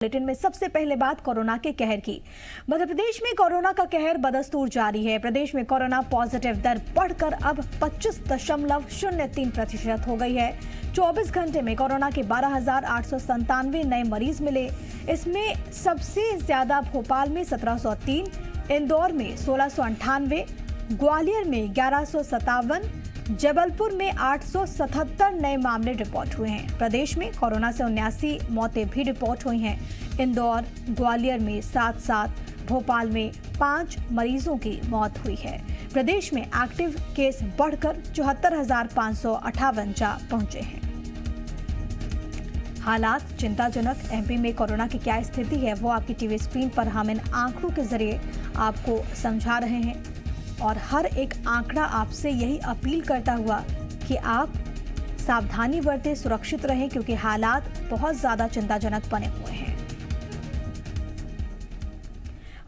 Bulletin में सबसे पहले बात कोरोना के कहर की। मध्य प्रदेश में कोरोना का कहर बदस्तूर जारी है। प्रदेश में कोरोना पॉजिटिव दर बढ़कर अब 25.03% हो गई है। 24 घंटे में कोरोना के 12,897 नए मरीज मिले। इसमें सबसे ज्यादा भोपाल में 1703, इंदौर में 1698, ग्वालियर में 1157, जबलपुर में 877 नए मामले रिपोर्ट हुए हैं। प्रदेश में कोरोना से 79 मौतें भी रिपोर्ट हुई हैं। इंदौर, ग्वालियर में 7-7, भोपाल में 5 मरीजों की मौत हुई है। प्रदेश में एक्टिव केस बढ़कर 74,558 जा पहुंचे हैं। हालात चिंताजनक। एमपी में कोरोना की क्या स्थिति है वो आपकी टीवी स्क्रीन पर हम इन आंकड़ों के जरिए आपको समझा रहे हैं और हर एक आंकड़ा आपसे यही अपील करता हुआ कि आप सावधानी बरतें, सुरक्षित रहें, क्योंकि हालात बहुत ज्यादा चिंताजनक बने हुए हैं।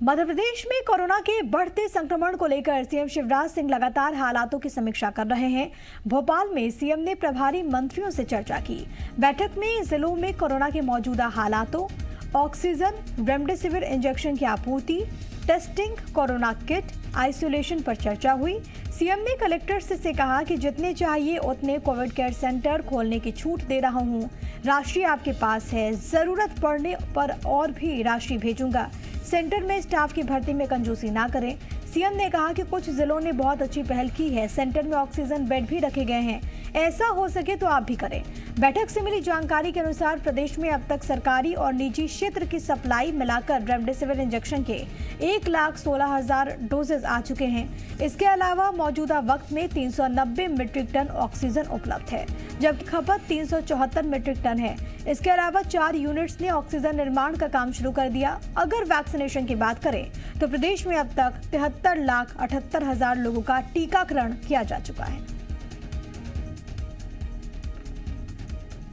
मध्य प्रदेश में कोरोना के बढ़ते संक्रमण को लेकर सीएम शिवराज सिंह लगातार हालातों की समीक्षा कर रहे हैं। भोपाल में सीएम ने प्रभारी मंत्रियों से चर्चा की। बैठक में जिलों में कोरोना के मौजूदा हालातों, ऑक्सीजन, रेमडेसिविर इंजेक्शन की आपूर्ति, टेस्टिंग, कोरोना किट, आइसोलेशन पर चर्चा हुई। सीएम ने कलेक्टर्स से कहा कि जितने चाहिए उतने कोविड केयर सेंटर खोलने की छूट दे रहा हूं। राशि आपके पास है, जरूरत पड़ने पर और भी राशि भेजूंगा। सेंटर में स्टाफ की भर्ती में कंजूसी ना करें। सीएम ने कहा कि कुछ जिलों ने बहुत अच्छी पहल की है, सेंटर में ऑक्सीजन बेड भी रखे गए हैं, ऐसा हो सके तो आप भी करें। बैठक से मिली जानकारी के अनुसार प्रदेश में अब तक सरकारी और निजी क्षेत्र की सप्लाई मिलाकर रेमडेसिविर इंजेक्शन के 1,16,000 डोजेज आ चुके हैं। इसके अलावा मौजूदा वक्त में 390 मीट्रिक टन ऑक्सीजन उपलब्ध है, जबकि खपत 374 मीट्रिक टन है। इसके अलावा 4 यूनिट्स ने ऑक्सीजन निर्माण का काम शुरू कर दिया। अगर वैक्सीनेशन की बात करें तो प्रदेश में अब तक 73,78,000 लोगों का टीकाकरण किया जा चुका है।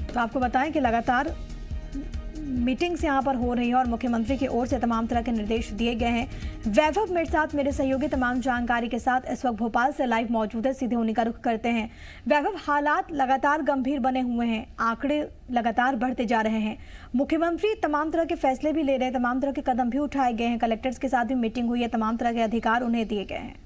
तो आपको बताएं कि लगातार मीटिंग्स यहां पर हो रही है और मुख्यमंत्री की ओर से तमाम तरह के निर्देश दिए गए हैं। वैभव मेरे साथ, मेरे सहयोगी तमाम जानकारी के साथ इस वक्त भोपाल से लाइव मौजूद है। सीधे उन्हीं का रुख करते हैं। वैभव, हालात लगातार गंभीर बने हुए हैं, आंकड़े लगातार बढ़ते जा रहे हैं। मुख्यमंत्री तमाम तरह के फैसले भी ले रहे हैं, तमाम तरह के कदम भी उठाए गए हैं, कलेक्टर्स के साथ भी मीटिंग हुई है, तमाम तरह के अधिकार उन्हें दिए गए हैं।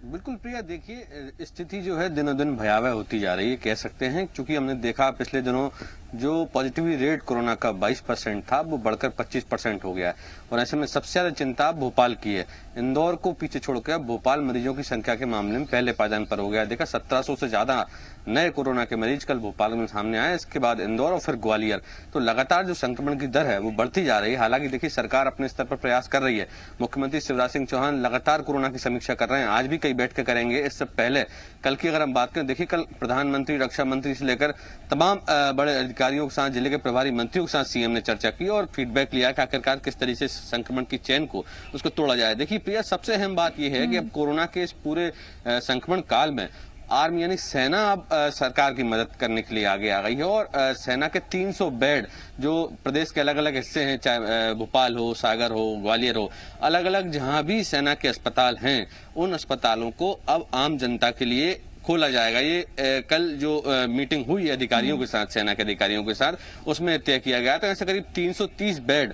बिल्कुल प्रिया, देखिए स्थिति जो है दिनों दिन भयावह होती जा रही है, कह सकते हैं, क्योंकि हमने देखा पिछले दिनों जो पॉजिटिविटी रेट कोरोना का 22% था वो बढ़कर 25% हो गया है। और ऐसे में सबसे ज्यादा चिंता भोपाल की है। इंदौर को पीछे छोड़कर भोपाल मरीजों की संख्या के मामले में पहले पायदान पर हो गया। देखा 1700 से ज्यादा नए कोरोना के मरीज कल भोपाल में सामने आए, इसके बाद इंदौर और फिर ग्वालियर। तो लगातार जो संक्रमण की दर है वो बढ़ती जा रही है। हालांकि देखिए सरकार अपने स्तर पर प्रयास कर रही है। मुख्यमंत्री शिवराज सिंह चौहान लगातार कोरोना की समीक्षा कर रहे हैं, आज भी कई बैठकें करेंगे। इससे पहले कल की अगर हम बात करें, देखिए कल प्रधानमंत्री, रक्षा मंत्री से लेकर तमाम बड़े अधिकारियों के साथ, जिले के प्रभारी मंत्रियों के साथ सीएम ने चर्चा की और फीडबैक लिया कि आखिरकार किस तरीके से संक्रमण की चेन को उसको तोड़ा जाए। देखिए प्रिया, सबसे अहम बात यह है कि अब कोरोना के इस पूरे संक्रमण काल में आर्मी यानी सेना अब सरकार की मदद करने के लिए आगे आ गई है और सेना के 300 बेड जो प्रदेश के अलग अलग हिस्से हैं, चाहे भोपाल हो, सागर हो, ग्वालियर हो, अलग अलग जहां भी सेना के अस्पताल हैं, उन अस्पतालों को अब आम जनता के लिए खोला जाएगा। ये कल जो मीटिंग हुई है अधिकारियों के साथ, सेना के अधिकारियों के साथ, उसमें तय किया गया। तो ऐसे करीब 330 बेड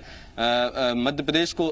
मध्य प्रदेश को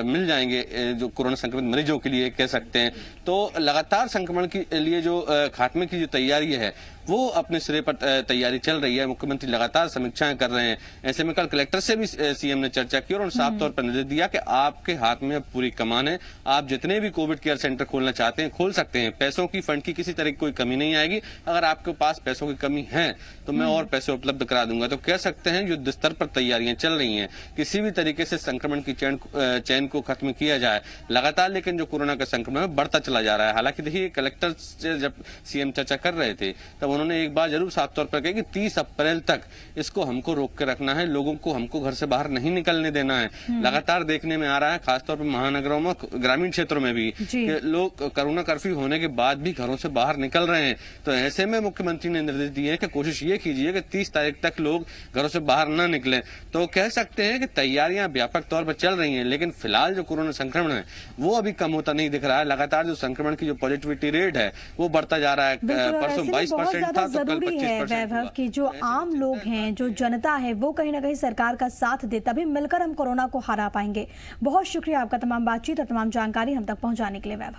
मिल जाएंगे जो कोरोना संक्रमित मरीजों के लिए, कह सकते हैं। तो लगातार संक्रमण के लिए जो खात्मे की जो तैयारी है वो अपने सिरे पर तैयारी चल रही है। मुख्यमंत्री लगातार समीक्षाएं कर रहे हैं। ऐसे में कल कलेक्टर से भी सीएम ने चर्चा की और साफ तौर पर निर्देश दिया कि आपके हाथ में अब पूरी कमान है, आप जितने भी कोविड केयर सेंटर खोलना चाहते हैं खोल सकते हैं। पैसों की, फंड की किसी तरह की कोई कमी नहीं आएगी। अगर आपके पास पैसों की कमी है तो मैं और पैसे उपलब्ध करा दूंगा। तो कह सकते हैं युद्ध स्तर पर तैयारियां चल रही हैं, किसी भी तरीके से संक्रमण की चैन को खत्म किया जाए लगातार। लेकिन जो कोरोना का संक्रमण बढ़ता चला जा रहा है। हालांकि देखिए कलेक्टर से जब सीएम चर्चा कर रहे थे तब उन्होंने एक बार जरूर साफ तौर पर कहा कि 30 अप्रैल तक इसको हमको रोक के रखना है, लोगों को हमको घर से बाहर नहीं निकलने देना है। लगातार देखने में आ रहा है, खासतौर पर महानगरों में, ग्रामीण क्षेत्रों में भी, कि लोग कोरोना कर्फ्यू होने के बाद भी घरों से बाहर निकल रहे हैं। तो ऐसे में मुख्यमंत्री ने निर्देश दिए कि कोशिश ये कीजिए कि 30 तारीख तक लोग घरों से बाहर न निकलें। तो कह सकते हैं कि तैयारी तैयारियां व्यापक तौर पर चल रही हैं, लेकिन फिलहाल जो कोरोना संक्रमण है वो अभी कम होता नहीं दिख रहा है। लगातार जो संक्रमण की जो पॉजिटिविटी रेट है वो बढ़ता जा रहा है। परसों 22% था तो कल 25% वैभव की जो आम लोग हैं, जो जनता है, वो कहीं ना कहीं सरकार का साथ दे, तभी मिलकर हम कोरोना को हरा पाएंगे। बहुत शुक्रिया आपका तमाम बातचीत और तमाम जानकारी हम तक पहुंचाने के लिए वैभव।